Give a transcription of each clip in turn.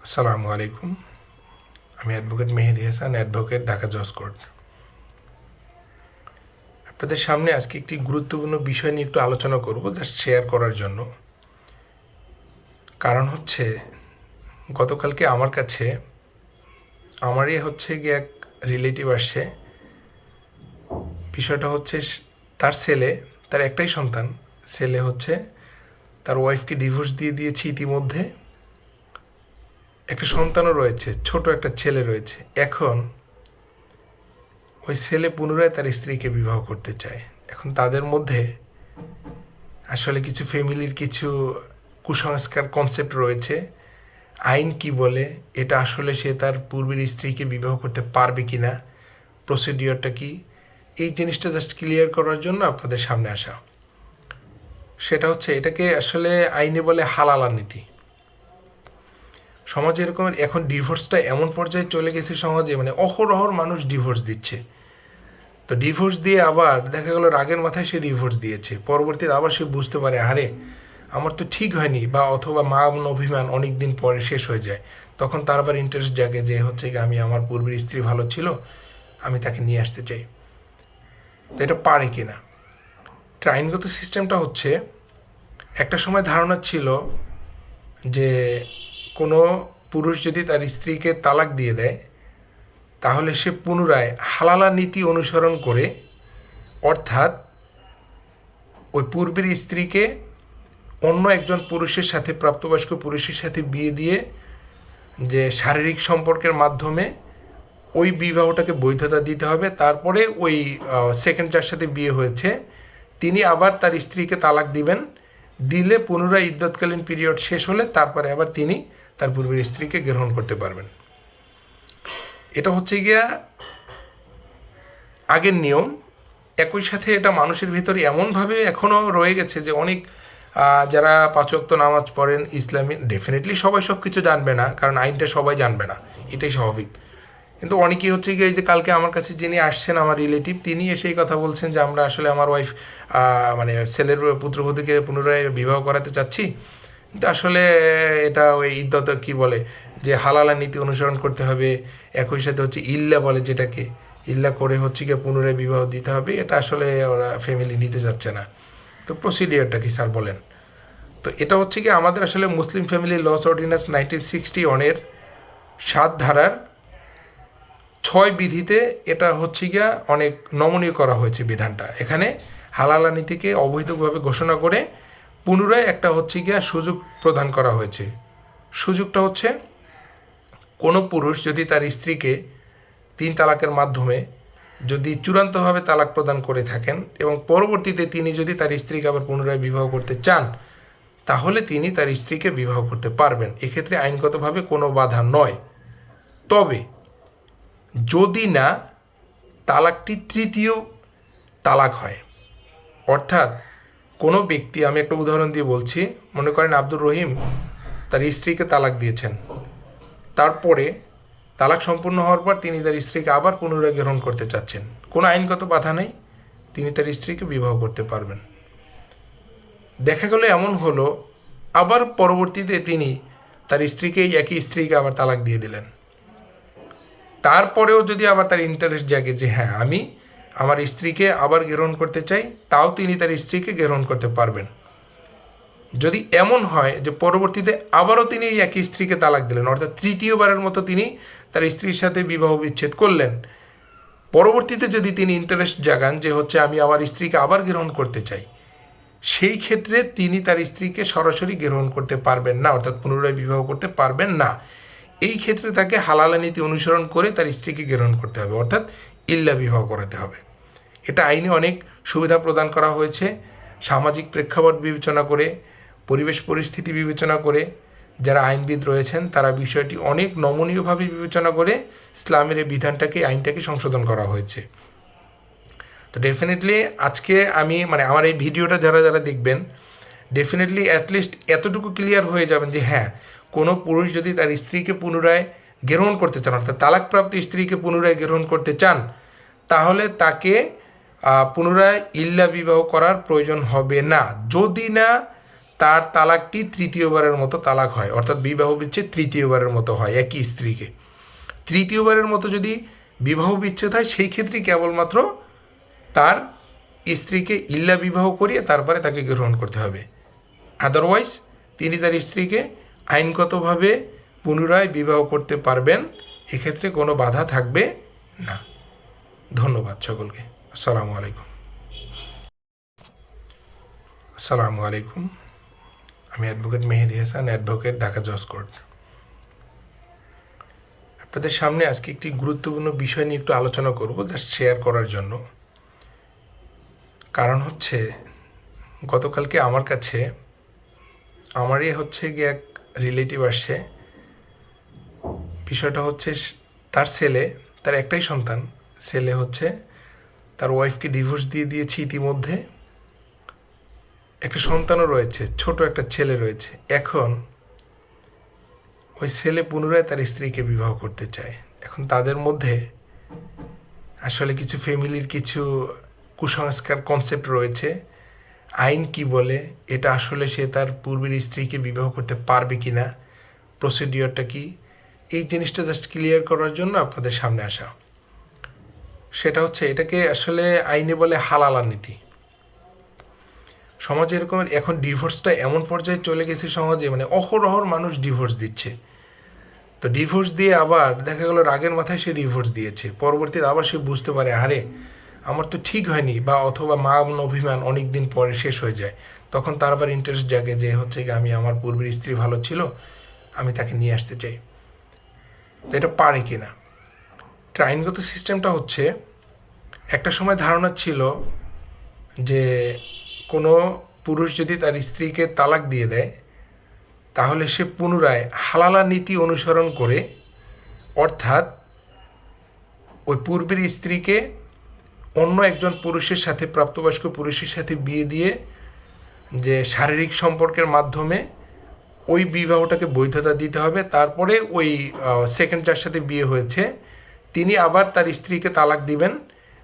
আসসালামু আলাইকুম। আমি অ্যাডভোকেট মেহেদি হাসান, অ্যাডভোকেট, ঢাকা জজ কোর্ট। আপনাদের সামনে আজকে একটি গুরুত্বপূর্ণ বিষয় নিয়ে একটু আলোচনা করব, জাস্ট শেয়ার করার জন্য। কারণ হচ্ছে, গতকালকে আমার কাছে আমারই গিয়ে এক রিলেটিভ আসছে। বিষয়টা হচ্ছে, তার ছেলে, তার একটাই সন্তান, ছেলে তার ওয়াইফকে ডিভোর্স দিয়ে দিয়েছে ইতিমধ্যে। একটা সন্তানও রয়েছে, ছোট একটা ছেলে রয়েছে। এখন ওই ছেলে পুনরায় তার স্ত্রীকে বিবাহ করতে চায়। এখন তাদের মধ্যে আসলে কিছু ফ্যামিলির কিছু কুসংস্কার কনসেপ্ট রয়েছে। আইন কি বলে, এটা আসলে সে তার পূর্বের স্ত্রীকে বিবাহ করতে পারবে কি না, প্রসিডিওরটা কি, এই জিনিসটা জাস্ট ক্লিয়ার করার জন্য আপনাদের সামনে আসা। সেটা এটাকে আসলে আইনে বলে হালালা নীতি। সমাজে এরকমের এখন ডিভোর্সটা এমন পর্যায়ে চলে গেছে সমাজে, মানে অহরহর মানুষ ডিভোর্স দিচ্ছে। তো ডিভোর্স দিয়ে আবার দেখা গেল রাগের মাথায় সে ডিভোর্স দিয়েছে, পরবর্তীতে আবার সে বুঝতে পারে আরে আমার তো ঠিক হয়নি, বা অথবা মান অভিমান অনেক দিন পরে শেষ হয়ে যায়। তখন তার আবার ইন্টারেস্ট জাগে যে আমি আমার পূর্বের স্ত্রী ভালো ছিল, আমি তাকে নিয়ে আসতে চাই। তো এটা পারে কিনা, এটা আইনগত সিস্টেমটা একটা সময় ধারণা ছিল যে কোনো পুরুষ যদি তার স্ত্রীকে তালাক দিয়ে দেয়, তাহলে সে পুনরায় হালালা নীতি অনুসরণ করে, অর্থাৎ ওই পূর্বের স্ত্রীকে অন্য একজন পুরুষের সাথে, প্রাপ্তবয়স্ক পুরুষের সাথে বিয়ে দিয়ে যে শারীরিক সম্পর্কের মাধ্যমে ওই বিবাহটাকে বৈধতা দিতে হবে। তারপরে ওই সেকেন্ড যার সাথে বিয়ে হয়েছে তিনি আবার তার স্ত্রীকে তালাক দিবেন, দিলে পুনরায় ইদ্যৎকালীন পিরিয়ড শেষ হলে তারপরে আবার তিনি তার পূর্বের স্ত্রীকে গ্রহণ করতে পারবেন। এটা গিয়া আগের নিয়ম। একই সাথে এটা মানুষের ভিতরে এমনভাবে এখনও রয়ে গেছে যে অনেক যারা পাঁচ ওয়াক্ত নামাজ পড়েন ইসলামী, ডেফিনেটলি সবাই সব কিছু জানবে না, কারণ আইনটা সবাই জানবে না, এটাই স্বাভাবিক। কিন্তু অনেকেই গিয়ে এই যে কালকে আমার কাছে যিনি আসছেন, আমার রিলেটিভ, তিনি এসে এই কথা বলছেন যে আমরা আসলে আমার ওয়াইফ মানে ছেলের পুত্রবধূকে পুনরায় বিবাহ করাতে চাচ্ছি, কিন্তু আসলে এটা ওই ইদ্যত কী বলে যে হালালা নীতি অনুসরণ করতে হবে। একই সাথে ইল্লা বলে, যেটাকে ইল্লা করে গিয়ে পুনরায় বিবাহ দিতে হবে। এটা আসলে ওরা ফ্যামিলি নিতে চাচ্ছে না। তো প্রসিডিওরটা কি স্যার বলেন? তো এটা কি আমাদের আসলে মুসলিম ফ্যামিলি লস অর্ডিন্যান্স 1961-এর 7 ধারার 6 বিধিতে এটা গিয়া অনেক নমনীয় করা হয়েছে বিধানটা। এখানে হালালা নীতিকে অবৈধভাবে ঘোষণা করে পুনরায় একটা গিয়া সুযোগ প্রদান করা হয়েছে। সুযোগটা কোনো পুরুষ যদি তার স্ত্রীকে 3 তালাকের মাধ্যমে যদি চূড়ান্তভাবে তালাক প্রদান করে থাকেন এবং পরবর্তীতে তিনি যদি তার স্ত্রীকে আবার পুনরায় বিবাহ করতে চান, তাহলে তিনি তার স্ত্রীকে বিবাহ করতে পারবেন। এক্ষেত্রে আইনগতভাবে কোনো বাধা নয়। তবে যদি না তালাকটি তৃতীয় তালাক হয়, অর্থাৎ কোনো ব্যক্তি, আমি একটা উদাহরণ দিয়ে বলছি, মনে করেন আব্দুর রহিম তার স্ত্রীকে তালাক দিয়েছেন, তারপরে তালাক সম্পূর্ণ হওয়ার পর তিনি তার স্ত্রীকে আবার পুনরায় গ্রহণ করতে চাচ্ছেন, কোনো আইনগত বাধা নেই, তিনি তার স্ত্রীকে বিবাহ করতে পারবেন। দেখা গেল এমন হলো আবার পরবর্তীতে তিনি তার স্ত্রীকে, একই স্ত্রীকে আবার তালাক দিয়ে দিলেন, তারপরেও যদি আবার তার ইন্টারেস্ট জাগে যে হ্যাঁ আমি আমার স্ত্রীকে আবার গ্রহণ করতে চাই, তাও তিনি তার স্ত্রীকে গ্রহণ করতে পারবেন। যদি এমন হয় যে পরবর্তীতে আবারও তিনি এই একই স্ত্রীকে তালাক দিলেন, অর্থাৎ তৃতীয়বারের মতো তিনি তার স্ত্রীর সাথে বিবাহ বিচ্ছেদ করলেন, পরবর্তীতে যদি তিনি ইন্টারেস্ট জাগান যে আমি আমার স্ত্রীকে আবার গ্রহণ করতে চাই, সেই ক্ষেত্রে তিনি তার স্ত্রীকে সরাসরি গ্রহণ করতে পারবেন না, অর্থাৎ পুনরায় বিবাহ করতে পারবেন না। এই ক্ষেত্রে তাকে হালালা নীতি অনুসরণ করে তার স্ত্রীকে গ্রহণ করতে হবে, অর্থাৎ ইল্লা বিবাহ করাতে হবে। এটা আইনে অনেক সুবিধা প্রদান করা হয়েছে। সামাজিক প্রেক্ষাপট বিবেচনা করে, পরিবেশ পরিস্থিতি বিবেচনা করে যারা আইনবিদ রয়েছেন তারা বিষয়টি অনেক নমনীয়ভাবে বিবেচনা করে ইসলামের এই বিধানটাকে, আইনটাকে সংশোধন করা হয়েছে। তো ডেফিনেটলি আজকে আমি আমার এই ভিডিওটা যারা যারা দেখবেন, ডেফিনেটলি অ্যাটলিস্ট এতটুকু ক্লিয়ার হয়ে যাবেন যে হ্যাঁ, কোনো পুরুষ যদি তার স্ত্রীকে পুনরায় গ্রহণ করতে চান, অর্থাৎ তালাকপ্রাপ্ত স্ত্রীকে পুনরায় গ্রহণ করতে চান, তাহলে তাকে পুনরায় ইল্লা বিবাহ করার প্রয়োজন হবে না, যদি না তার তালাকটি তৃতীয়বারের মতো তালাক হয়, অর্থাৎ বিবাহ বিচ্ছেদ তৃতীয়বারের মতো হয় একই স্ত্রীকে। তৃতীয়বারের মতো যদি বিবাহ বিচ্ছেদ হয় সেই ক্ষেত্রে কেবলমাত্র তার স্ত্রীকে ইল্লা বিবাহ করিয়ে তারপরে তাকে গ্রহণ করতে হবে। আদারওয়াইজ তিনি তার স্ত্রীকে আইনগতভাবে পুনরায় বিবাহ করতে পারবেন, এক্ষেত্রে কোনো বাধা থাকবে না। ধন্যবাদ সকলকে। আসসালামু আলাইকুম। আসসালামু আলাইকুম। আমি অ্যাডভোকেট মেহেদি হাসান, অ্যাডভোকেট, ঢাকা জজ কোর্ট। আপনাদের সামনে আজকে একটি গুরুত্বপূর্ণ বিষয় নিয়ে একটু আলোচনা করব, জাস্ট শেয়ার করার জন্য। কারণ হচ্ছে গতকালকে আমার কাছে আমারই গিয়ে এক রিলেটিভ আসছে। বিষয়টা হচ্ছে তার ছেলে, তার একটাই সন্তান, ছেলে তার ওয়াইফকে ডিভোর্স দিয়ে দিয়েছে ইতিমধ্যে। একটা সন্তানও রয়েছে, ছোট একটা ছেলে রয়েছে। এখন ওই ছেলে পুনরায় তার স্ত্রীকে বিবাহ করতে চায়। এখন তাদের মধ্যে আসলে কিছু ফ্যামিলির কিছু কুসংস্কার কনসেপ্ট রয়েছে। আইন কি বলে, এটা আসলে সে তার পূর্বের স্ত্রীকে বিবাহ করতে পারবে কি না, প্রসিডিওরটা কি, এই জিনিসটা জাস্ট ক্লিয়ার করার জন্য আপনাদের সামনে আসা। সেটা এটাকে আসলে আইনে বলে হালালা নীতি। সমাজে এরকম এখন ডিভোর্সটা এমন পর্যায়ে চলে গেছে সমাজে, মানে অহরহর মানুষ ডিভোর্স দিচ্ছে। তো ডিভোর্স দিয়ে আবার দেখা গেল রাগের মাথায় সে ডিভোর্স দিয়েছে, পরবর্তীতে আবার সে বুঝতে পারে আরে আমার তো ঠিক হয়নি, বা অথবা মান অভিমান অনেক দিন পরে শেষ হয়ে যায়। তখন তার আবার ইন্টারেস্ট জাগে যে আমি আমার পূর্বের স্ত্রী ভালো ছিল, আমি তাকে নিয়ে আসতে চাই। তো এটা পারে কি না। আইনগত সিস্টেমটা একটা সময় ধারণা ছিল যে কোনো পুরুষ যদি তার স্ত্রীকে তালাক দিয়ে দেয় তাহলে সে পুনরায় হালালা নীতি অনুসরণ করে, অর্থাৎ ওই পূর্বের স্ত্রীকে অন্য একজন পুরুষের সাথে, প্রাপ্তবয়স্ক পুরুষের সাথে বিয়ে দিয়ে যে শারীরিক সম্পর্কের মাধ্যমে ওই বিবাহটাকে বৈধতা দিতে হবে। তারপরে ওই সেকেন্ড যার সাথে বিয়ে হয়েছে তিনি আবার তার স্ত্রীকে তালাক দিবেন,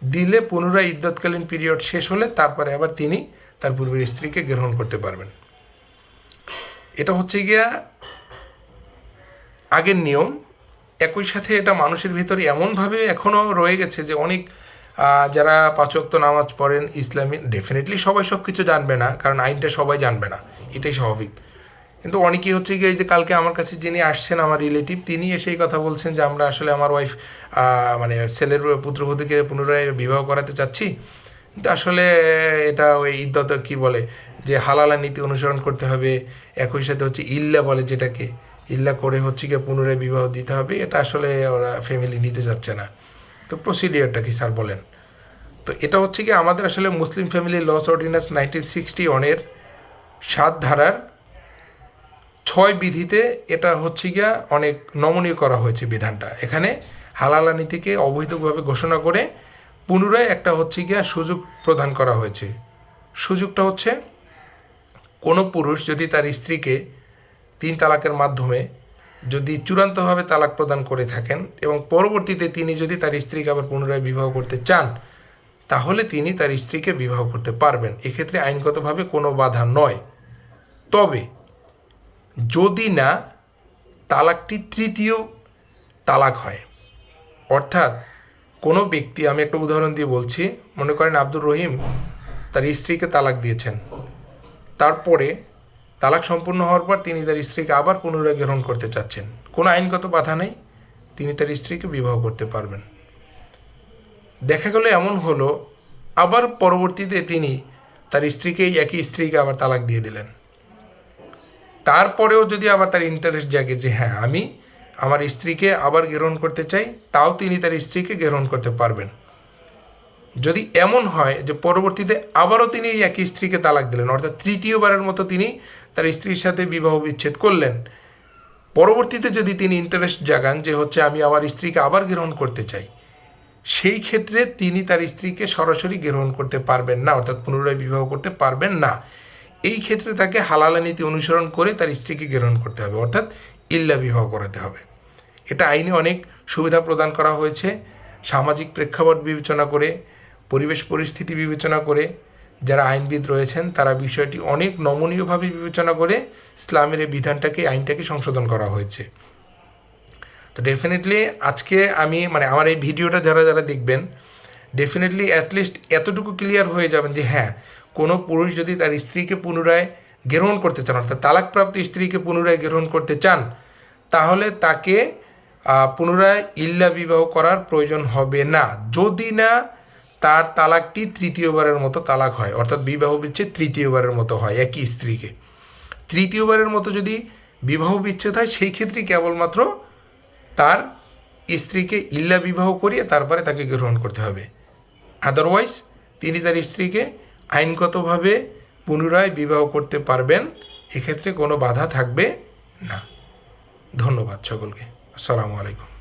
দিলে পুনরায় ইদ্যৎকালীন পিরিয়ড শেষ হলে তারপরে আবার তিনি তার পূর্বের স্ত্রীকে গ্রহণ করতে পারবেন। এটা গিয়া আগের নিয়ম। একই সাথে এটা মানুষের ভিতরে এমনভাবে এখনও রয়ে গেছে যে অনেক যারা 5 ওয়াক্ত নামাজ পড়েন ইসলামী, ডেফিনেটলি সবাই সব কিছু জানবে না, কারণ আইনটা সবাই জানবে না, এটাই স্বাভাবিক। কিন্তু অনেকেই গিয়ে এই যে কালকে আমার কাছে যিনি আসছেন আমার রিলেটিভ, তিনি এসেই কথা বলছেন যে আমরা আসলে আমার ওয়াইফ মানে ছেলের পুত্রবধূকে পুনরায় বিবাহ করাতে চাচ্ছি, কিন্তু আসলে এটা ওই ইদ্যত কি বলে যে হালালা নীতি অনুসরণ করতে হবে, একই সাথে ইল্লা বলে, যেটাকে ইল্লা করে গিয়ে পুনরায় বিবাহ দিতে হবে, এটা আসলে ওরা ফ্যামিলি নিতে যাচ্ছে না। তো প্রসিডিওরটা কি স্যার বলেন। তো এটা গিয়ে আমাদের আসলে মুসলিম ফ্যামিলি লস অর্ডিন্যান্স 1961-এর 7 ধারার 6 বিধিতে এটা গিয়া অনেক নমনীয় করা হয়েছে বিধানটা। এখানে হালালা নীতিকে অবৈধভাবে ঘোষণা করে পুনরায় একটা গিয়া সুযোগ প্রদান করা হয়েছে। সুযোগটা কোনো পুরুষ যদি তার স্ত্রীকে 3 তালাকের মাধ্যমে যদি চূড়ান্তভাবে তালাক প্রদান করে থাকেন এবং পরবর্তীতে তিনি যদি তার স্ত্রীকে আবার পুনরায় বিবাহ করতে চান, তাহলে তিনি তার স্ত্রীকে বিবাহ করতে পারবেন। এক্ষেত্রে আইনগতভাবে কোনো বাধা নয়। তবে যদি না তালাকটি তৃতীয় তালাক হয়, অর্থাৎ কোনো ব্যক্তি, আমি একটা উদাহরণ দিয়ে বলছি, মনে করেন আব্দুর রহিম তার স্ত্রীকে তালাক দিয়েছেন, তারপরে তালাক সম্পূর্ণ হওয়ার পর তিনি তার স্ত্রীকে আবার পুনরায় গ্রহণ করতে চাচ্ছেন, কোনো আইনগত বাধা নেই, তিনি তার স্ত্রীকে বিবাহ করতে পারবেন। দেখা গেল এমন হলো আবার পরবর্তীতে তিনি তার স্ত্রীকে, একই স্ত্রীকে আবার তালাক দিয়ে দিলেন, তারপরেও যদি আবার তার ইন্টারেস্ট জাগে যে হ্যাঁ আমি আমার স্ত্রীকে আবার গ্রহণ করতে চাই, তাও তিনি তার স্ত্রীকে গ্রহণ করতে পারবেন। যদি এমন হয় যে পরবর্তীতে আবারও তিনি একই স্ত্রীকে তালাক দিলেন, অর্থাৎ তৃতীয়বারের মতো তিনি তার স্ত্রীর সাথে বিবাহ বিচ্ছেদ করলেন, পরবর্তীতে যদি তিনি ইন্টারেস্ট জাগান যে আমি আমার স্ত্রীকে আবার গ্রহণ করতে চাই, সেই ক্ষেত্রে তিনি তার স্ত্রীকে সরাসরি গ্রহণ করতে পারবেন না, অর্থাৎ পুনরায় বিবাহ করতে পারবেন না। এই ক্ষেত্রে তাকে হালালা নীতি অনুসরণ করে তার স্ত্রীকে গ্রহণ করতে হবে, অর্থাৎ ইল্লা বিবাহ করাতে হবে। এটা আইনে অনেক সুবিধা প্রদান করা হয়েছে, সামাজিক প্রেক্ষাপট বিবেচনা করে, পরিবেশ পরিস্থিতি বিবেচনা করে, যারা আইনবিদ রয়েছেন তারা বিষয়টি অনেক নমনীয়ভাবে বিবেচনা করে ইসলামের এই বিধানটাকে আইনটাকে সংশোধন করা হয়েছে। তো ডেফিনেটলি আজকে আমি আমার এই ভিডিওটা যারা যারা দেখবেন ডেফিনেটলি অ্যাটলিস্ট এতটুকু ক্লিয়ার হয়ে যাবেন যে হ্যাঁ, কোনো পুরুষ যদি তার স্ত্রীকে পুনরায় গ্রহণ করতে চান, অর্থাৎ তালাকপ্রাপ্ত স্ত্রীকে পুনরায় গ্রহণ করতে চান, তাহলে তাকে পুনরায় ইল্লা বিবাহ করার প্রয়োজন হবে না, যদি না তার তালাকটি তৃতীয়বারের মতো তালাক হয়, অর্থাৎ বিবাহ বিচ্ছেদ তৃতীয়বারের মতো হয়। একই স্ত্রীকে তৃতীয়বারের মতো যদি বিবাহ বিচ্ছেদ হয়, সেই ক্ষেত্রে কেবলমাত্র তার স্ত্রীকে ইল্লা বিবাহ করিয়ে তারপরে তাকে গ্রহণ করতে হবে। আদারওয়াইজ তিনি তার স্ত্রীকে আইনগতভাবে পুনরায় বিবাহ করতে পারবেন, এক্ষেত্রে কোনো বাধা থাকবে না। ধন্যবাদ সকলকে। আসসালামু আলাইকুম।